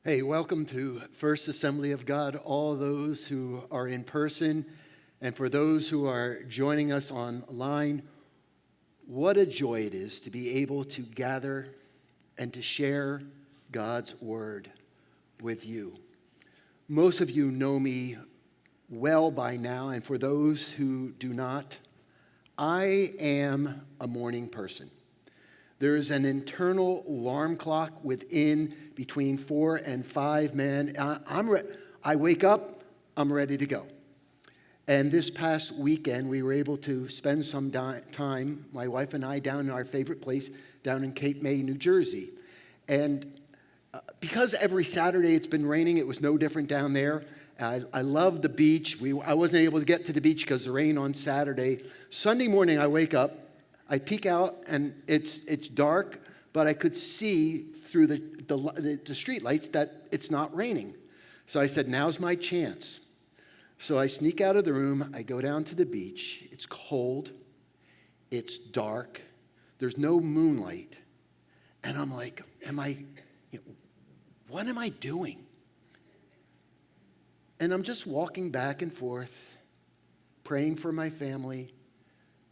Hey, welcome to First Assembly of God, all those who are in person, and for those who are joining us online. What a joy it is to be able to gather and to share God's word with you. Most of you know me well by now, and for those who do not, I am a morning person. There is an internal alarm clock within between 4 and 5 men. I wake up, I'm ready to go. And this past weekend, we were able to spend some time, my wife and I, down in our favorite place down in Cape May, New Jersey. And because every Saturday it's been raining, it was no different down there. I love the beach. I wasn't able to get to the beach because of the rain on Saturday. Sunday morning, I wake up. I peek out, and it's dark, but I could see through the street lights that it's not raining. So I said, now's my chance. So I sneak out of the room. I go down to the beach. It's cold. It's dark. There's no moonlight. And I'm like, what am I doing? And I'm just walking back and forth, praying for my family,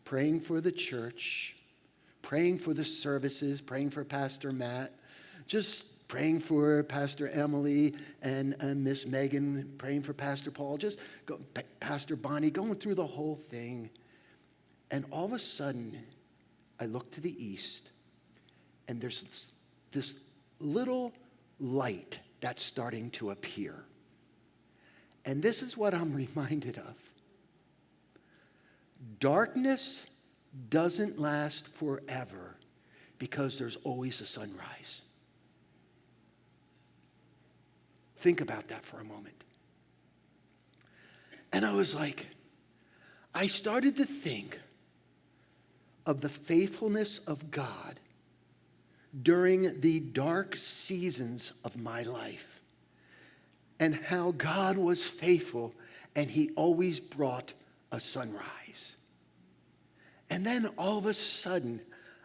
praying for the church, praying for the services, praying for Pastor Matt, just praying for Pastor Emily and Miss Megan, praying for Pastor Paul, Pastor Bonnie, going through the whole thing. And all of a sudden, I look to the east, and there's this little light that's starting to appear. And this is what I'm reminded of. Darkness doesn't last forever because there's always a sunrise. Think about that for a moment. And I started to think of the faithfulness of God during the dark seasons of my life and how God was faithful and he always brought a sunrise. And then all of a sudden,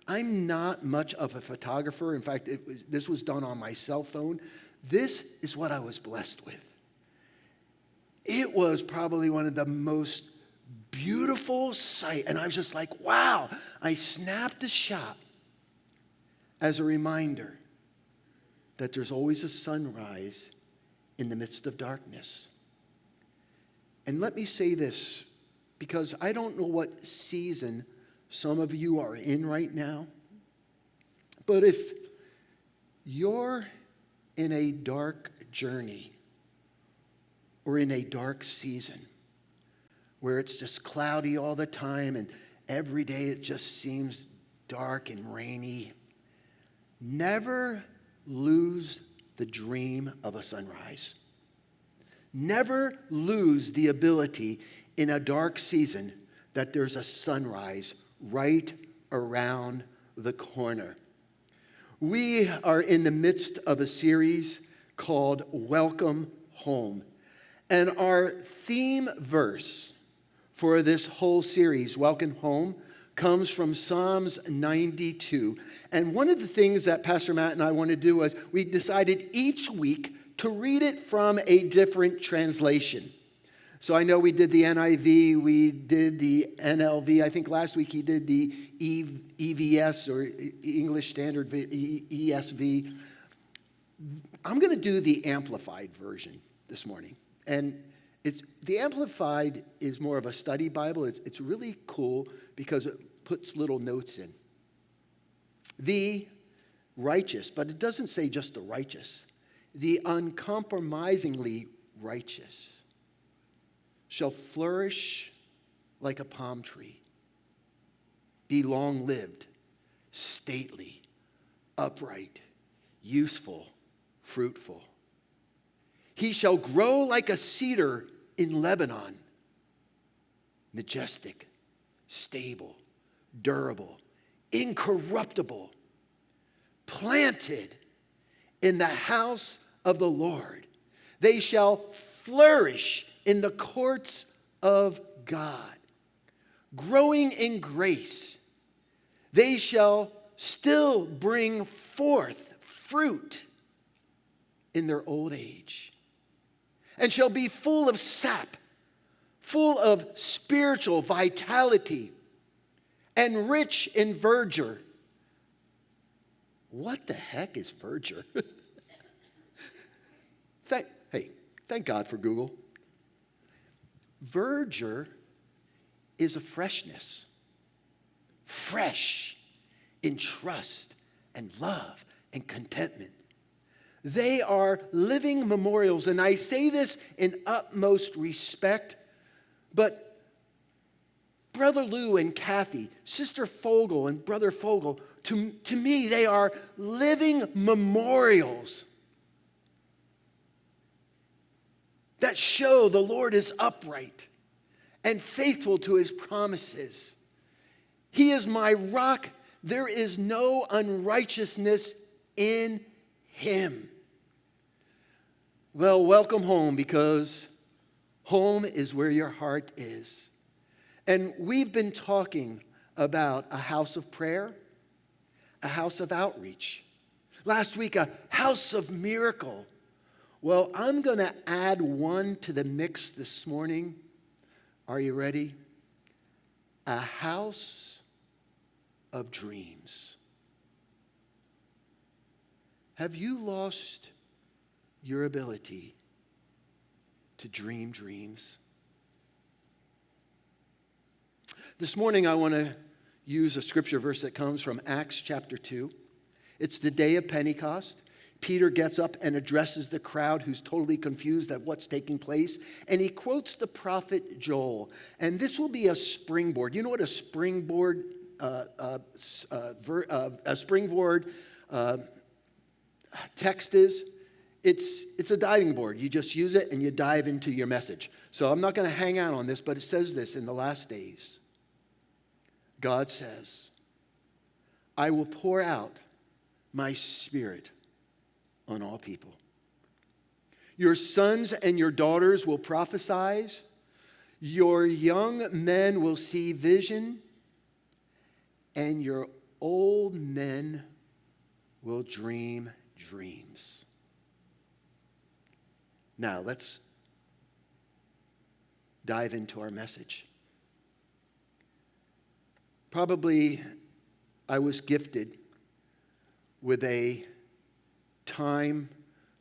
I'm not much of a photographer. In fact, this was done on my cell phone. This is what I was blessed with. It was probably one of the most beautiful sights. And I was just like, wow. I snapped a shot as a reminder that there's always a sunrise in the midst of darkness. And let me say this, because I don't know what season some of you are in right now, but if you're in a dark journey or in a dark season where it's just cloudy all the time and every day it just seems dark and rainy, never lose the dream of a sunrise. Never lose the ability in a dark season that there's a sunrise right around the corner. We are in the midst of a series called Welcome Home. And our theme verse for this whole series, Welcome Home, comes from Psalms 92. And one of the things that Pastor Matt and I want to do was we decided each week to read it from a different translation. So I know we did the NIV, we did the NLV. I think last week he did the EVS or English Standard ESV. I'm going to do the Amplified version this morning. And the Amplified is more of a study Bible. It's really cool because it puts little notes in. The righteous, but it doesn't say just the righteous. The uncompromisingly righteous shall flourish like a palm tree, be long-lived, stately, upright, useful, fruitful. He shall grow like a cedar in Lebanon, majestic, stable, durable, incorruptible, planted in the house of the Lord. They shall flourish in the courts of God, growing in grace. They shall still bring forth fruit in their old age, and shall be full of sap, full of spiritual vitality, and rich in verdure. What the heck is verdure? Thank God for Google. Verdure is a freshness. Fresh in trust and love and contentment. They are living memorials, and I say this in utmost respect, but Brother Lou and Kathy, Sister Fogel and Brother Fogel, to me, they are living memorials that show the Lord is upright and faithful to his promises. He is my rock. There is no unrighteousness in him. Well, welcome home, because home is where your heart is. And we've been talking about a house of prayer, a house of outreach. Last week, a house of miracle. Well, I'm going to add one to the mix this morning. Are you ready? A house of dreams. Have you lost your ability to dream dreams? This morning I want to use a scripture verse that comes from Acts chapter 2. It's the day of Pentecost. Peter gets up and addresses the crowd who's totally confused at what's taking place. And he quotes the prophet Joel. And this will be a springboard. You know what a springboard text is? It's a diving board. You just use it and you dive into your message. So I'm not going to hang out on this, but it says this: in the last days, God says, I will pour out my spirit on all people. Your sons and your daughters will prophesy. Your young men will see vision. And your old men will dream dreams. Now, let's dive into our message. Probably I was gifted with a time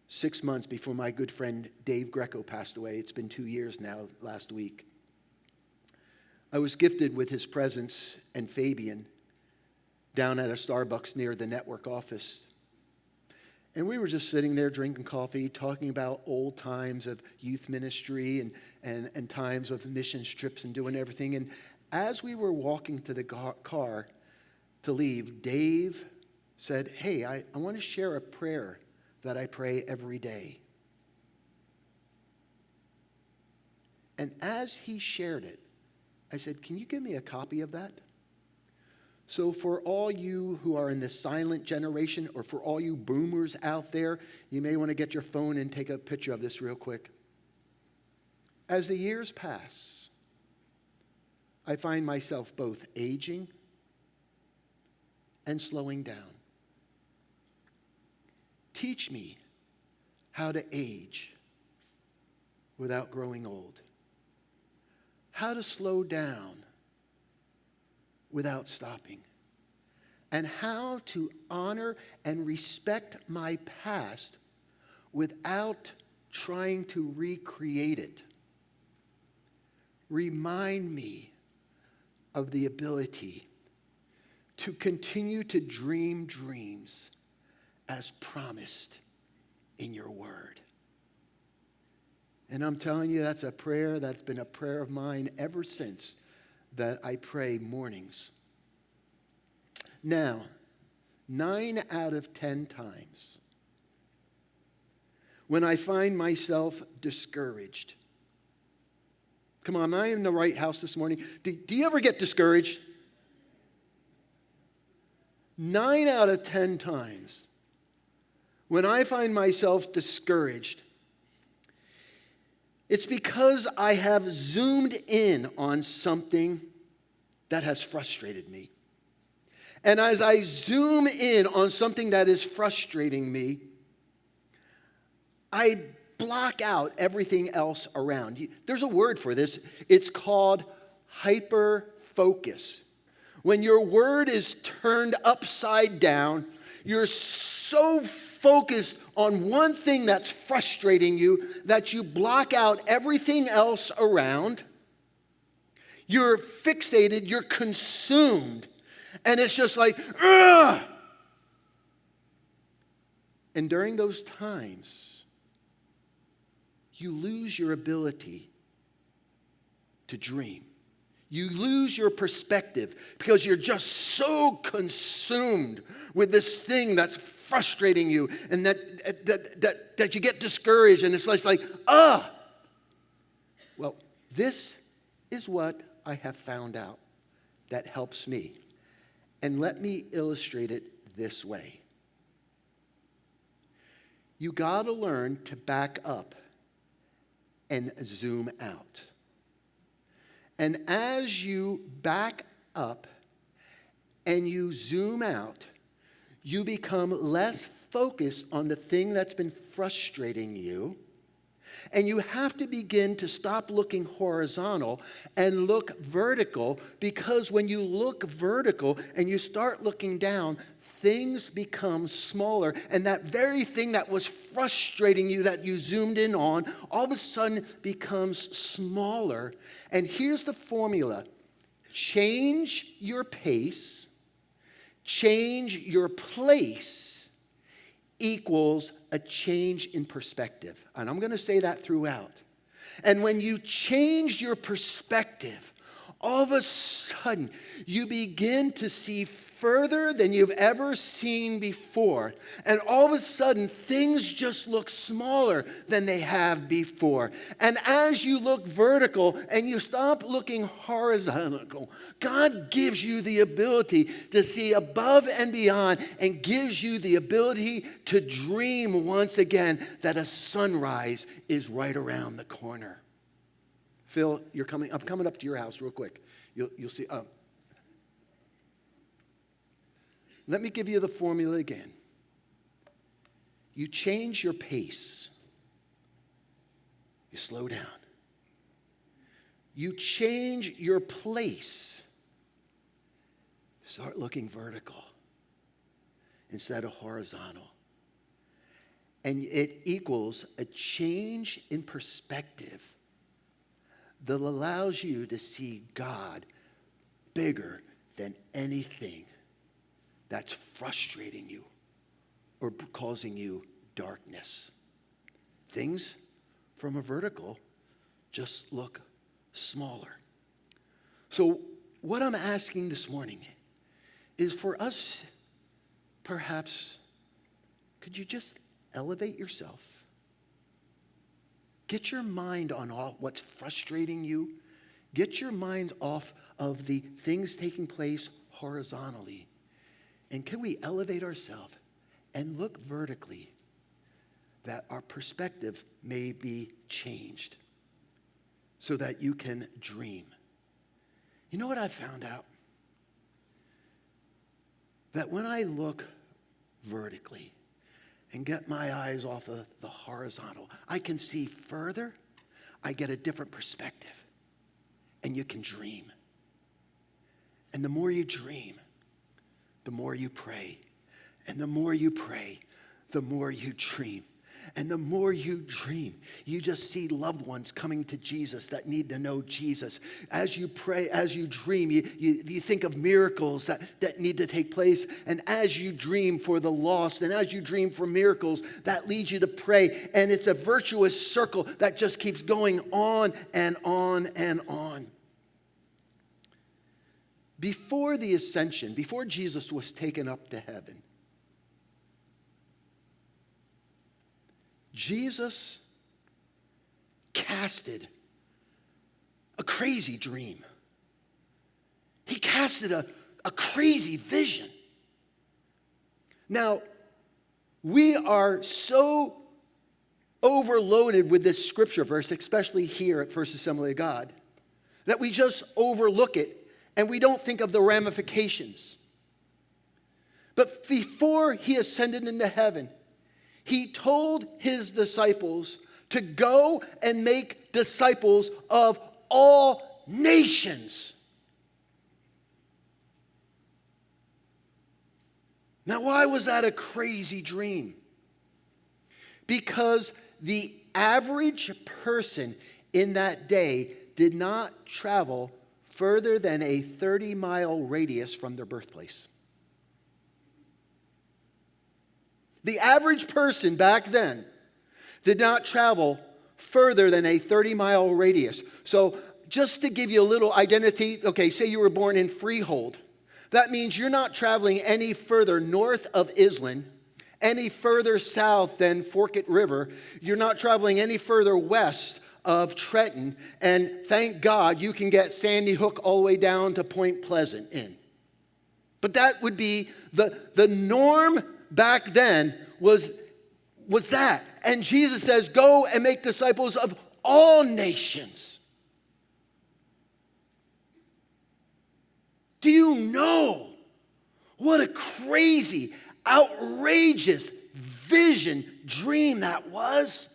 6 months before my good friend Dave Greco passed away. It's been 2 years now, last week. I was gifted with his presence and Fabian down at a Starbucks near the network office. And we were just sitting there drinking coffee, talking about old times of youth ministry and times of missions trips and doing everything. And as we were walking to the car to leave, Dave said, hey, I want to share a prayer that I pray every day. And as he shared it, I said, can you give me a copy of that? So for all you who are in the silent generation, or for all you boomers out there, you may want to get your phone and take a picture of this real quick. As the years pass, I find myself both aging and slowing down. Teach me how to age without growing old. How to slow down without stopping. And how to honor and respect my past without trying to recreate it. Remind me of the ability to continue to dream dreams as promised in your word. And I'm telling you, that's a prayer that's been a prayer of mine ever since, that I pray mornings. Now, 9 out of 10 times, when I find myself discouraged. Come on, am I in the right house this morning? Do you ever get discouraged? 9 out of 10 times, when I find myself discouraged, it's because I have zoomed in on something that has frustrated me. And as I zoom in on something that is frustrating me, I block out everything else around. There's a word for this. It's called hyper-focus. When your word is turned upside down, you're so focused on one thing that's frustrating you that you block out everything else around. You're fixated, you're consumed, and it's just like, ugh! And during those times, you lose your ability to dream. You lose your perspective because you're just so consumed with this thing that's frustrating you, and that you get discouraged, and it's like, Well, this is what I have found out that helps me. And let me illustrate it this way. You got to learn to back up and zoom out. And as you back up and you zoom out, you become less focused on the thing that's been frustrating you. And you have to begin to stop looking horizontal and look vertical, because when you look vertical and you start looking down, things become smaller. And that very thing that was frustrating you that you zoomed in on, all of a sudden becomes smaller. And here's the formula. Change your pace, change your place equals a change in perspective. And I'm going to say that throughout. And when you change your perspective, all of a sudden you begin to see further than you've ever seen before. And all of a sudden things just look smaller than they have before. And as you look vertical and you stop looking horizontal, God gives you the ability to see above and beyond, and gives you the ability to dream once again that a sunrise is right around the corner. Phil, I'm coming up to your house real quick. You'll see. Let me give you the formula again. You change your pace. You slow down. You change your place. Start looking vertical instead of horizontal. And it equals a change in perspective that allows you to see God bigger than anything that's frustrating you or causing you darkness. Things from a vertical just look smaller. So what I'm asking this morning is for us, perhaps, could you just elevate yourself? Get your mind on all what's frustrating you. Get your mind off of the things taking place horizontally. And can we elevate ourselves and look vertically, that our perspective may be changed so that you can dream? You know what I found out? That when I look vertically and get my eyes off of the horizontal, I can see further. I get a different perspective. And you can dream. And the more you dream, the more you pray. And the more you pray, the more you dream. And the more you dream, you just see loved ones coming to Jesus that need to know Jesus. As you pray, as you dream, you think of miracles that need to take place. And as you dream for the lost, and as you dream for miracles, that leads you to pray. And it's a virtuous circle that just keeps going on and on and on. Before the ascension, before Jesus was taken up to heaven, Jesus casted a crazy dream. He casted a crazy vision. Now, we are so overloaded with this scripture verse, especially here at First Assembly of God, that we just overlook it and we don't think of the ramifications. But before he ascended into heaven, he told his disciples to go and make disciples of all nations. Now, why was that a crazy dream? Because the average person in that day did not travel further than a 30-mile radius from their birthplace. The average person back then did not travel further than a 30-mile radius. So just to give you a little identity, okay, say you were born in Freehold. That means you're not traveling any further north of Island, any further south than Forked River. You're not traveling any further west of Trenton. And thank God you can get Sandy Hook all the way down to Point Pleasant in. But that would be the norm back then was that. And Jesus says, go and make disciples of all nations. Do you know what a crazy, outrageous vision, dream that was?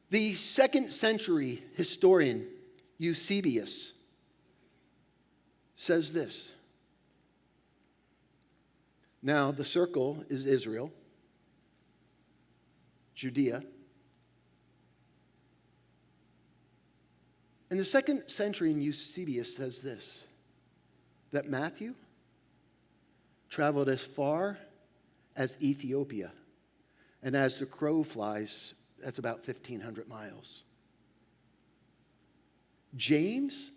The 2nd century historian Eusebius says this. Now, the circle is Israel, Judea. And the 2nd century Eusebius says this, that Matthew traveled as far as Ethiopia. And as the crow flies, that's about 1,500 miles. James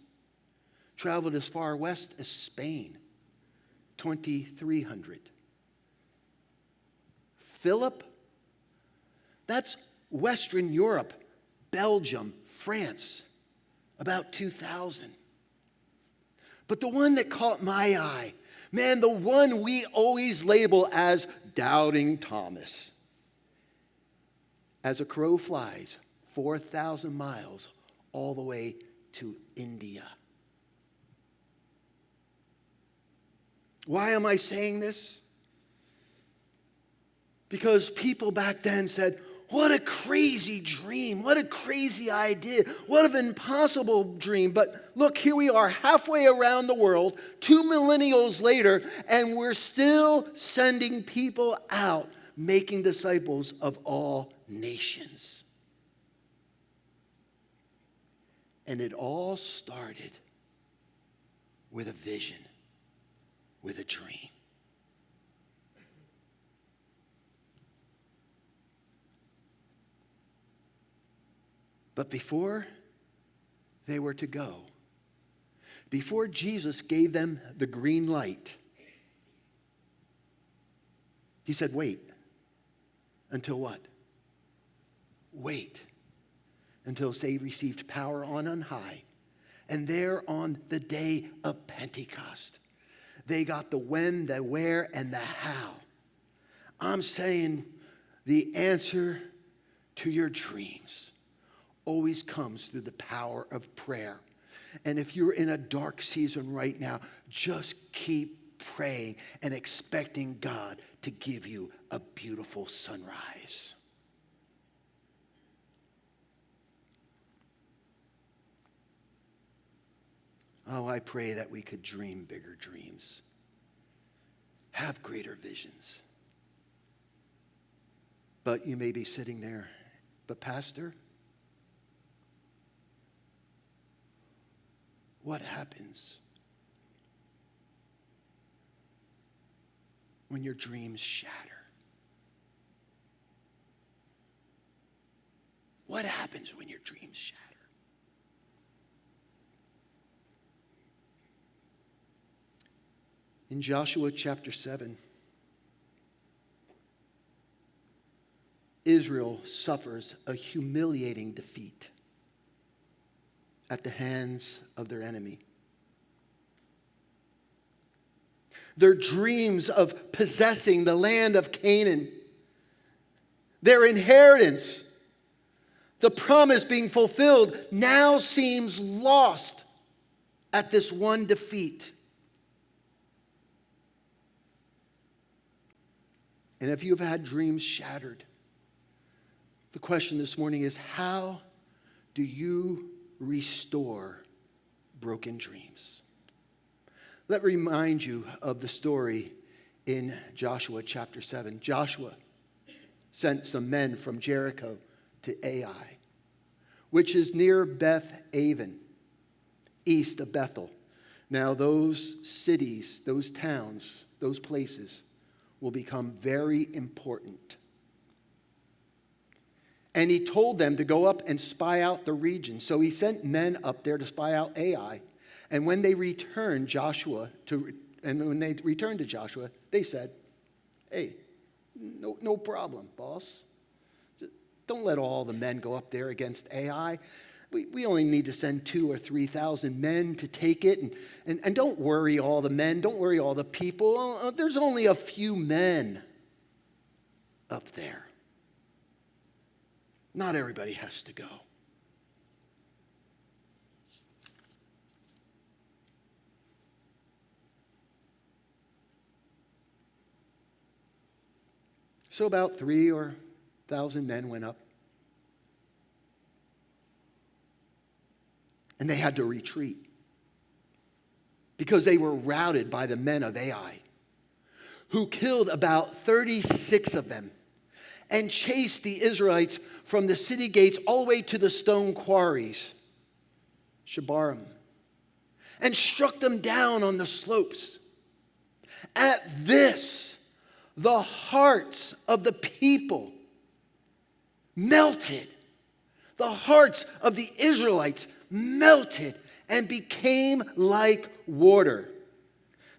traveled as far west as Spain, 2,300. Philip, that's Western Europe, Belgium, France, about 2,000. But the one that caught my eye, man, the one we always label as Doubting Thomas. As a crow flies, 4,000 miles all the way to India. Why am I saying this? Because people back then said, what a crazy dream, what a crazy idea, what an impossible dream. But look, here we are halfway around the world, 2 millennials later, and we're still sending people out, making disciples of all nations. And it all started with a vision, with a dream. But before they were to go, before Jesus gave them the green light, he said, wait. Until what? Wait until they received power on high. And there on the day of Pentecost, they got the when, the where, and the how. I'm saying the answer to your dreams always comes through the power of prayer. And if you're in a dark season right now, just keep praying and expecting God to give you a beautiful sunrise. Oh, I pray that we could dream bigger dreams, have greater visions. But you may be sitting there, but Pastor, what happens when your dreams shatter? What happens when your dreams shatter? In Joshua chapter 7, Israel suffers a humiliating defeat at the hands of their enemy. Their dreams of possessing the land of Canaan, their inheritance, the promise being fulfilled, now seems lost at this one defeat. And if you've had dreams shattered, the question this morning is, how do you restore broken dreams? Let me remind you of the story in Joshua chapter 7. Joshua sent some men from Jericho to Ai, which is near Beth Aven, east of Bethel. Now those cities, those towns, those places will become very important. And he told them to go up and spy out the region. So he sent men up there to spy out Ai. And when they returned to Joshua, they said, "Hey, no problem, boss. Just don't let all the men go up there against Ai. We only need to send 2,000 or 3,000 men to take it. And don't worry all the men. Don't worry all the people. There's only a few men up there. Not everybody has to go." So about 3,000 men went up. And they had to retreat because they were routed by the men of Ai, who killed about 36 of them and chased the Israelites from the city gates all the way to the stone quarries, Shebarim, and struck them down on the slopes. At this, the hearts of the people melted. The hearts of the Israelites melted and became like water.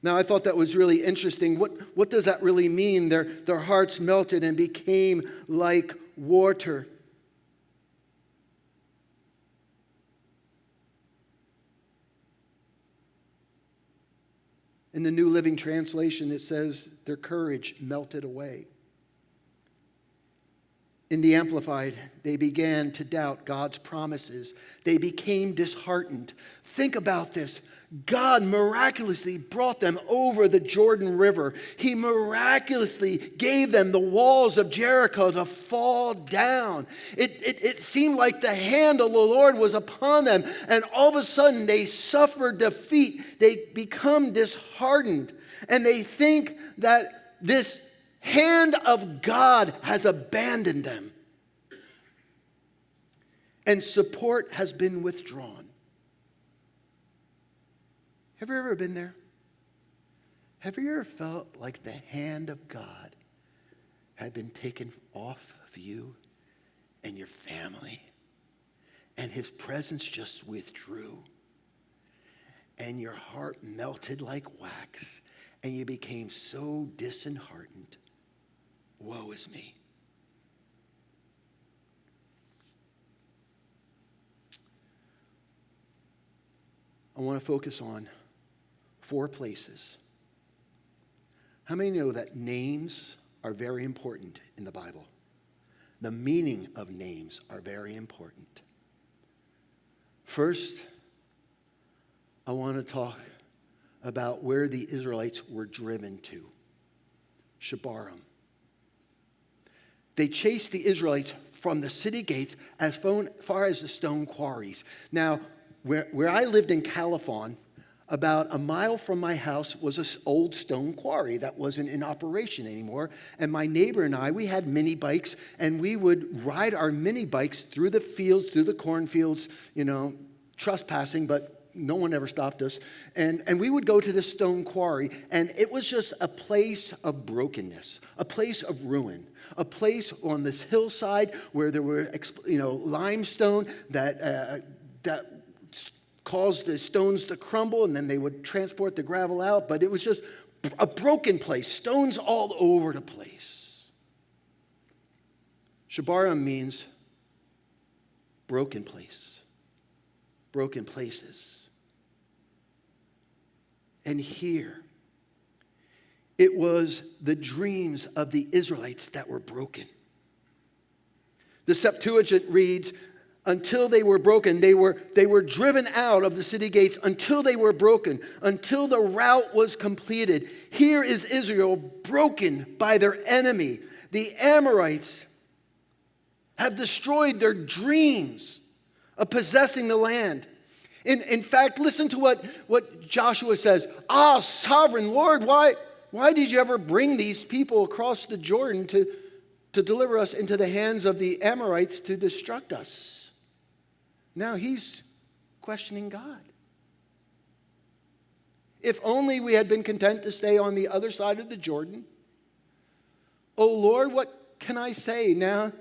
Now, I thought that was really interesting. What does that really mean? Their hearts melted and became like water. In the New Living Translation, it says their courage melted away. In the Amplified, they began to doubt God's promises. They became disheartened. Think about this. God miraculously brought them over the Jordan River. He miraculously gave them the walls of Jericho to fall down. It seemed like the hand of the Lord was upon them, and all of a sudden they suffered defeat. They become disheartened, and they think that this hand of God has abandoned them, and support has been withdrawn. Have you ever been there? Have you ever felt like the hand of God had been taken off of you and your family, and his presence just withdrew, and your heart melted like wax, and you became so disheartened? Woe is me. I want to focus on 4 places. How many know that names are very important in the Bible? The meaning of names are very important. First, I want to talk about where the Israelites were driven to. Shebarim. They chased the Israelites from the city gates as far as the stone quarries. Now, where I lived in Califon, about a mile from my house was an old stone quarry that wasn't in operation anymore. And my neighbor and I, we had mini bikes, and we would ride our mini bikes through the fields, through the cornfields, trespassing, but no one ever stopped us. And we would go to this stone quarry, and it was just a place of brokenness, a place of ruin, a place on this hillside where there were, limestone that caused the stones to crumble, and then they would transport the gravel out. But it was just a broken place, stones all over the place. Shebarim means broken place, broken places. And here, it was the dreams of the Israelites that were broken. The Septuagint reads, until they were broken. They were driven out of the city gates until they were broken, until the rout was completed. Here is Israel broken by their enemy. The Amorites have destroyed their dreams of possessing the land. In fact, listen to what Joshua says. Ah, sovereign Lord, why did you ever bring these people across the Jordan to deliver us into the hands of the Amorites to destruct us? Now he's questioning God. If only we had been content to stay on the other side of the Jordan. Oh Lord, what can I say now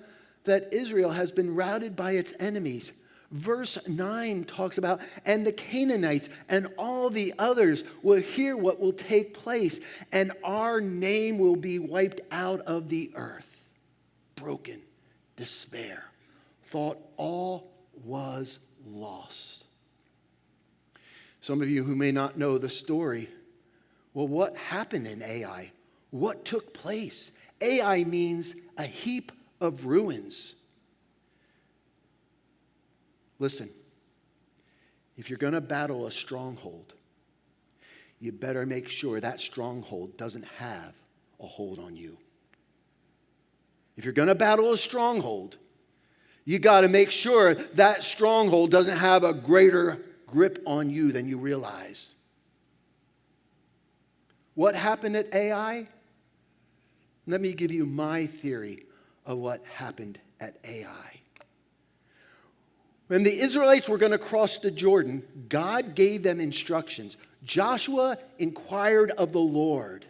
that Israel has been routed by its enemies? Verse 9 talks about, and the Canaanites and all the others will hear what will take place, and our name will be wiped out of the earth. Broken, despair, thought all was lost. Some of you who may not know the story, well, what happened in Ai? What took place? Ai means a heap of ruins. Listen, if you're going to battle a stronghold, you better make sure that stronghold doesn't have a hold on you. If you're going to battle a stronghold, you got to make sure that stronghold doesn't have a greater grip on you than you realize. What happened at Ai? Let me give you my theory of what happened at Ai. When the Israelites were going to cross the Jordan, God gave them instructions. Joshua inquired of the Lord,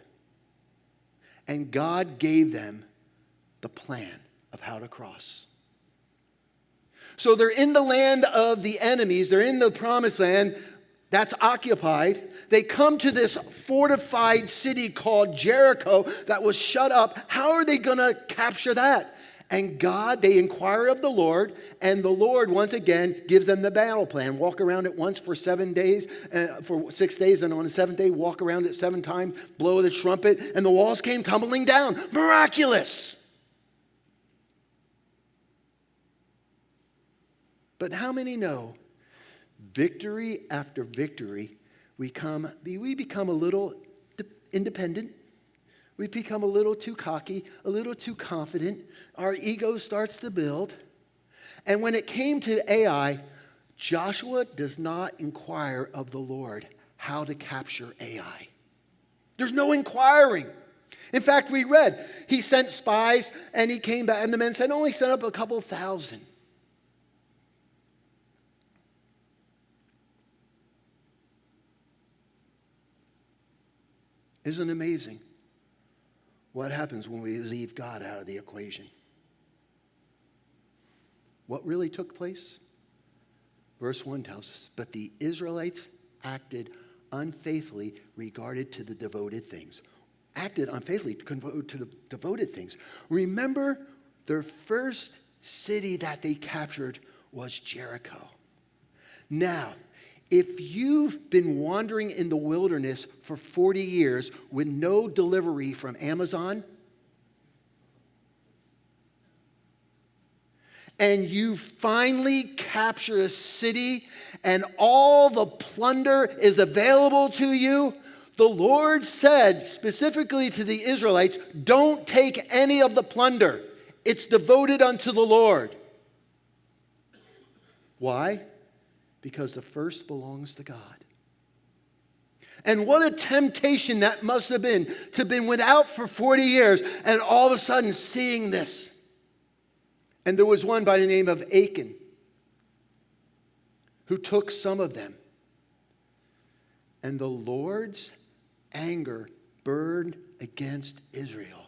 and God gave them the plan of how to cross. So they're in the land of the enemies. They're in the promised land that's occupied. They come to this fortified city called Jericho that was shut up. How are they going to capture that? And God, they inquire of the Lord, and the Lord once again gives them the battle plan. Walk around it once for 7 days, for 6 days, and on the seventh day, walk around it 7 times, blow the trumpet, and the walls came tumbling down. Miraculous! But how many know victory after victory, we become a little independent. We become a little too cocky, a little too confident. Our ego starts to build. And when it came to Ai, Joshua does not inquire of the Lord how to capture Ai. There's no inquiring. In fact, we read, he sent spies and he came back, and the men said, only sent up a couple thousand. Isn't it amazing what happens when we leave God out of the equation? What really took place? Verse 1 tells us, but the Israelites acted unfaithfully regarded to the devoted things. Acted unfaithfully to the devoted things. Remember, their first city that they captured was Jericho. Now, if you've been wandering in the wilderness for 40 years with no delivery from Amazon, and you finally capture a city and all the plunder is available to you, the Lord said specifically to the Israelites, don't take any of the plunder. It's devoted unto the Lord. Why? Because the first belongs to God. And what a temptation that must have been to have been without for 40 years and all of a sudden seeing this. And there was one by the name of Achan who took some of them. And the Lord's anger burned against Israel.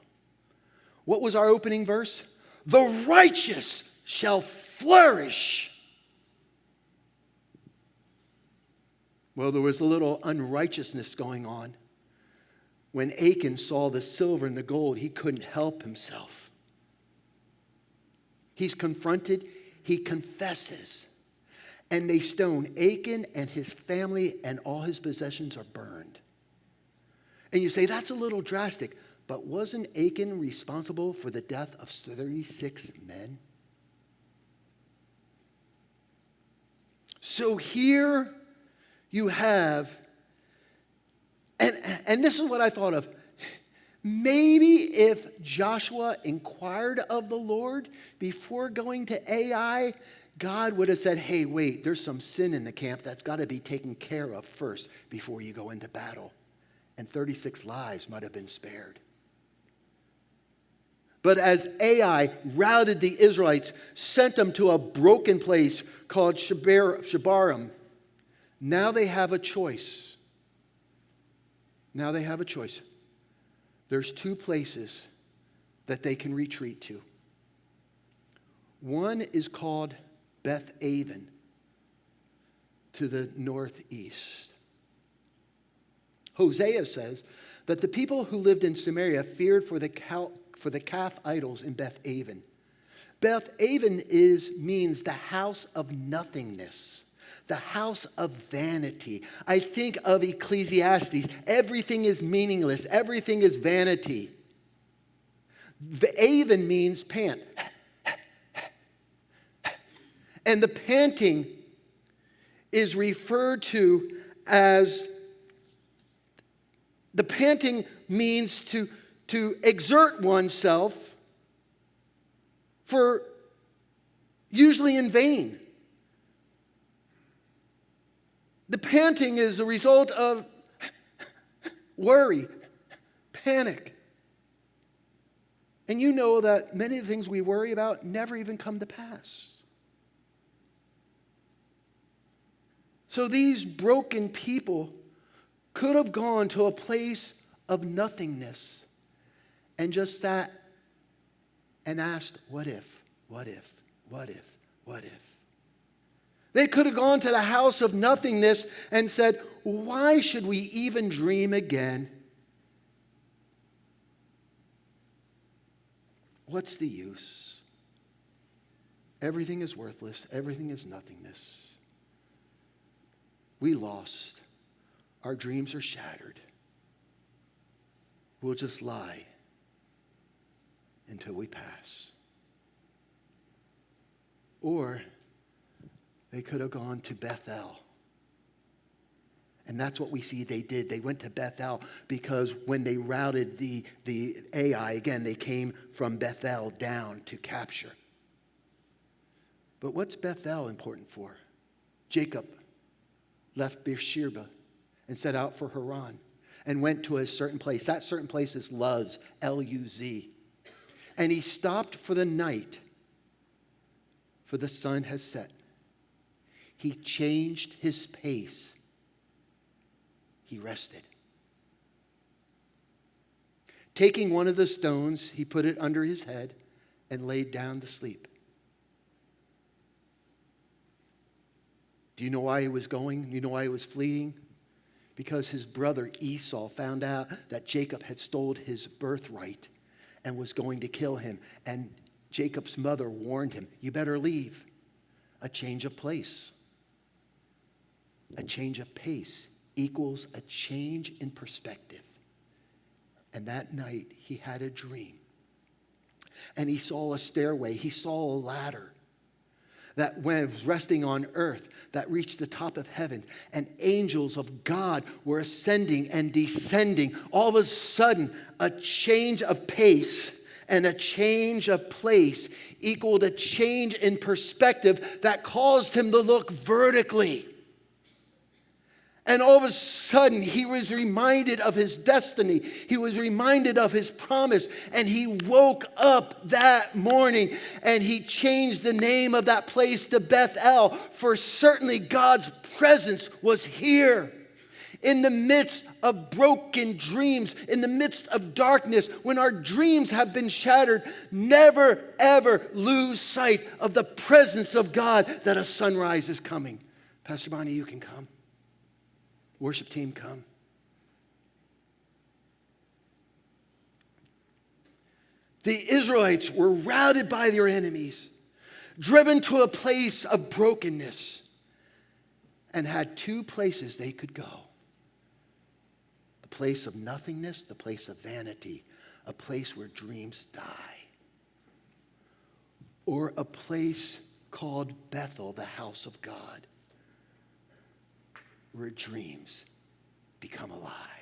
What was our opening verse? The righteous shall flourish. Well, there was a little unrighteousness going on. When Achan saw the silver and the gold, he couldn't help himself. He's confronted, he confesses, and they stone Achan and his family, and all his possessions are burned. And you say, that's a little drastic, but wasn't Achan responsible for the death of 36 men? So here you have, and this is what I thought of. Maybe if Joshua inquired of the Lord before going to Ai, God would have said, hey, wait, there's some sin in the camp that's got to be taken care of first before you go into battle. And 36 lives might have been spared. But as Ai routed the Israelites, sent them to a broken place called Shebarim, now they have a choice. Now they have a choice. There's two places that they can retreat to. One is called Beth Aven to the northeast. Hosea says that the people who lived in Samaria feared for the calf idols in Beth Aven. Beth Aven means the house of nothingness, the house of vanity. I think of Ecclesiastes. Everything is meaningless. Everything is vanity. The Aven means pant. And the panting is referred to as, the panting means to exert oneself for usually in vain. The panting is the result of worry, panic. And you know that many of the things we worry about never even come to pass. So these broken people could have gone to a place of nothingness and just sat and asked, what if, what if, what if, what if? They could have gone to the house of nothingness and said, why should we even dream again? What's the use? Everything is worthless. Everything is nothingness. We lost. Our dreams are shattered. We'll just lie until we pass. Or they could have gone to Bethel. And that's what we see they did. They went to Bethel because when they routed the Ai, again, they came from Bethel down to capture. But what's Bethel important for? Jacob left Beersheba and set out for Haran and went to a certain place. That certain place is Luz, L-U-Z. And he stopped for the night, for the sun has set. He changed his pace. He rested. Taking one of the stones, he put it under his head and laid down to sleep. Do you know why he was going? You know why he was fleeing? Because his brother Esau found out that Jacob had stolen his birthright and was going to kill him. And Jacob's mother warned him, you better leave. A change of place. A change of pace equals a change in perspective. And that night he had a dream. And he saw a stairway. He saw a ladder that when it was resting on earth, that reached the top of heaven, and angels of God were ascending and descending. All of a sudden, a change of pace and a change of place equaled a change in perspective that caused him to look vertically. And all of a sudden, he was reminded of his destiny. He was reminded of his promise. And he woke up that morning and he changed the name of that place to Bethel. For certainly God's presence was here. In the midst of broken dreams, in the midst of darkness, when our dreams have been shattered, never ever lose sight of the presence of God, that a sunrise is coming. Pastor Bonnie, you can come. Worship team, come. The Israelites were routed by their enemies, driven to a place of brokenness, and had two places they could go. The place of nothingness, the place of vanity, a place where dreams die. Or a place called Bethel, the house of God, where dreams become alive.